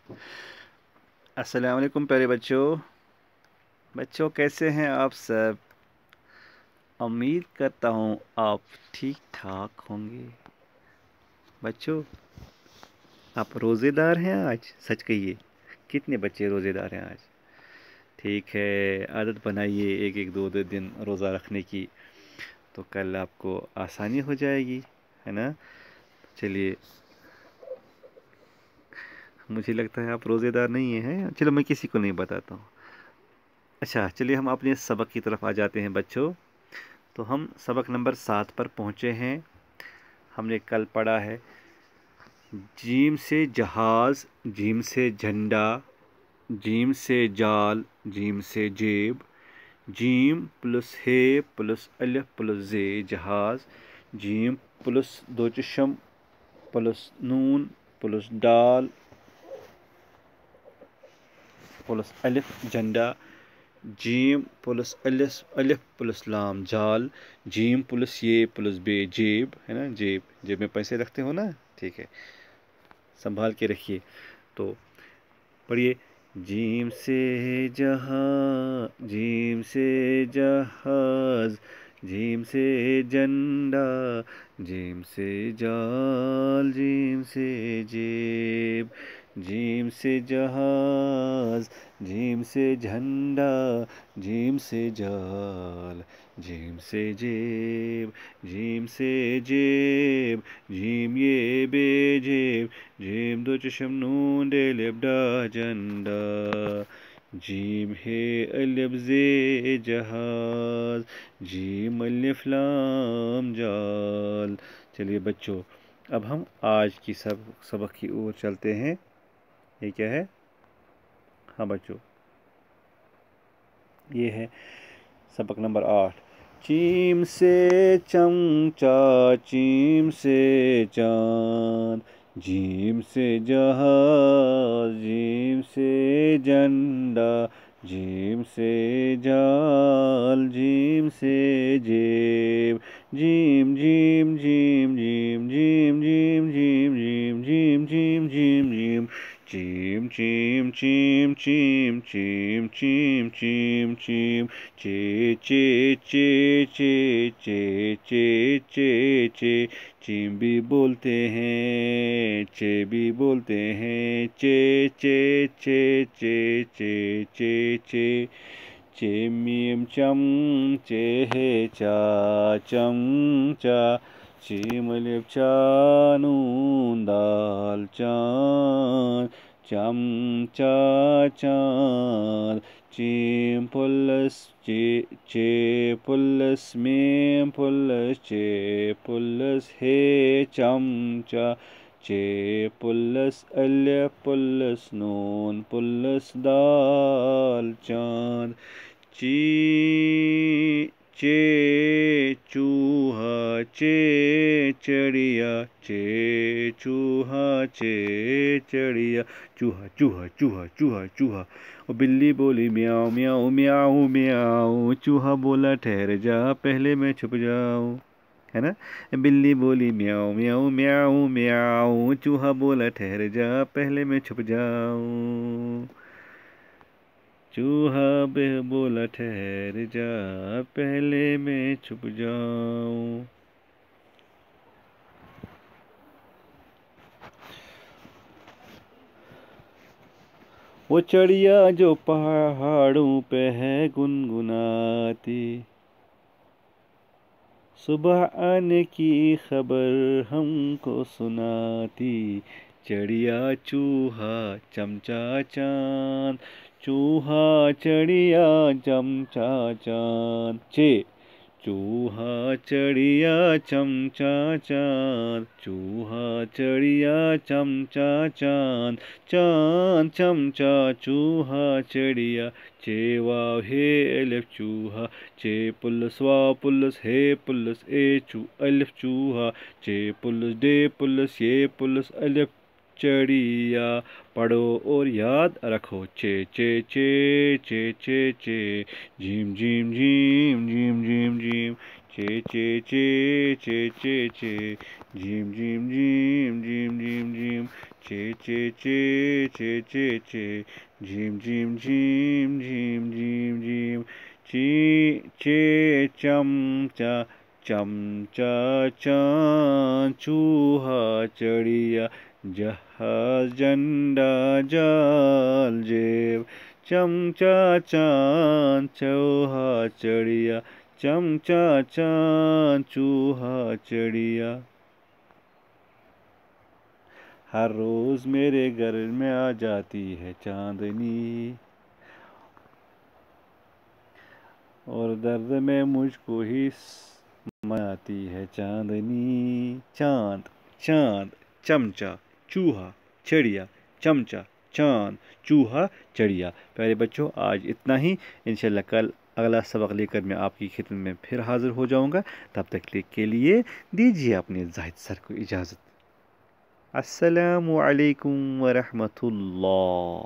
अस्सलाम वालेकुम प्यारे बच्चों कैसे हैं आप सब। उम्मीद करता हूँ आप ठीक ठाक होंगे। बच्चों, आप रोज़ेदार हैं आज? सच कहिए, कितने बच्चे रोज़ेदार हैं आज? ठीक है, आदत बनाइए एक एक दो दो दिन रोज़ा रखने की, तो कल आपको आसानी हो जाएगी, है ना। चलिए, मुझे लगता है आप रोज़ेदार नहीं हैं। चलो, मैं किसी को नहीं बताता हूँ। अच्छा, चलिए हम अपने सबक की तरफ आ जाते हैं बच्चों। तो हम सबक नंबर 7 पर पहुँचे हैं। हमने कल पढ़ा है जीम से जहाज़, जीम से झंडा, जीम से जाल, जीम से जेब, जीम प्लस हे प्लस अलिफ प्लस जे जहाज़, जीम प्लस दो चशम प्लस नून प्लस डाल प्लस अलिफ झंडा, जीम प्लस अलिफ प्लस लाम जाल, जीम प्लस ये प्लस बे जेब, है ना। जेब, जेब में पैसे रखते हो ना, ठीक है, संभाल के रखिए। तो पढ़िए, जीम से जहां, जीम से जहाज, जीम से झंडा, जीम से जाल, जीम से जेब, जीम से जहाज, जीम से झंडा, जीम से जाल, जीम से जेब, जीम से जेब, जीम ये बेजेब, जीम दो चशम नून डेलिब डा झंडा, जीम हे अलिफ जे जहाज, जीम अलिफ लाम जाल। चलिए बच्चों, अब हम आज की सबक की ओर चलते हैं। ये क्या है? हाँ बच्चों, ये है सबक नंबर 8। चीम से चमचा, चीम से चांद, जीम से जहाज, जीम से झंडा, जीम से जाल, जीम से जेब, gym gym gym gym gym gym gym gym gym gym gym gym Cheam Cheam Cheam Cheam Cheam Cheam Cheam Cheam चे चे चे चे चे चे चे चे चीम भी बोलते हैं, चे भी बोलते हैं, चे चे चे चे चे चे चे चे मीम चम, चे है चा चमचा, चीम अलिफ चा नून दाल चांद, चमचा चांद, चीम प्लस चे प्लस मीम प्लस चे प्लस हे चमचा, चे प्लस अलिफ प्लस नून प्लस दाल चांद, चे चूहा, चे चिड़िया, चे चूहा, चे चिड़िया, चूहा चूहा चूहा चूहा चूहा। और बिल्ली बोली म्याऊं म्याऊं म्याऊं म्याऊं, चूहा बोला ठहर जा पहले मैं छुप जाऊं, है ना। बिल्ली बोली म्याऊं म्याऊं म्याऊं म्याऊं, चूहा बोला ठहर जा पहले मैं छुप जाऊं, चूहा बोला ठहर जा पहले मैं छुप जाऊं। वो चिड़िया जो पहाड़ों पे है गुनगुनाती, सुबह आने की खबर हमको सुनाती, चिड़िया चूहा चमचा चांद, चूहा चिड़िया चमचा चांद, चे चूहा चिड़िया चमचा चांद, चूहा चिड़िया चमचा चांद, चांद चमचा चूहा चिड़िया, चे वाव हे अलिफ चूहा, चे प्लस वाव प्लस हे प्लस ए चू अलिफ चूहा, चे प्लस डे प्लस ये प्लस अलिफ चिड़िया। पढ़ो और याद रखो, चे चे चे चे चे चे, gym gym gym gym gym gym, चे चे चे चे चे चे, gym gym gym gym gym gym, چے چے چے چے چے چے جھیم جھیم جھیم جھیم جھیم جھیم چی چے چمچا چمچا چاند چوہا چڑیا جہاز جھنڈا جال جیب چمچا چاند چوہا چڑیا چمچا چاند چوہا چڑیا. ہر روز میرے گھر میں آ جاتی ہے چاندنی اور درد میں مجھ کو ہی سماتی ہے چاندنی. چاند چاند چمچا چوہا چڑیا چمچا چاند چوہا چڑیا. پیارے بچوں آج اتنا ہی. انشاءاللہ کل اگلا سبق لے کر میں آپ کی خدمت میں پھر حاضر ہو جاؤں گا. تب تک کے لیے دیجیے اپنے زاہد سر کو اجازت. السلام علیکم ورحمۃ اللہ.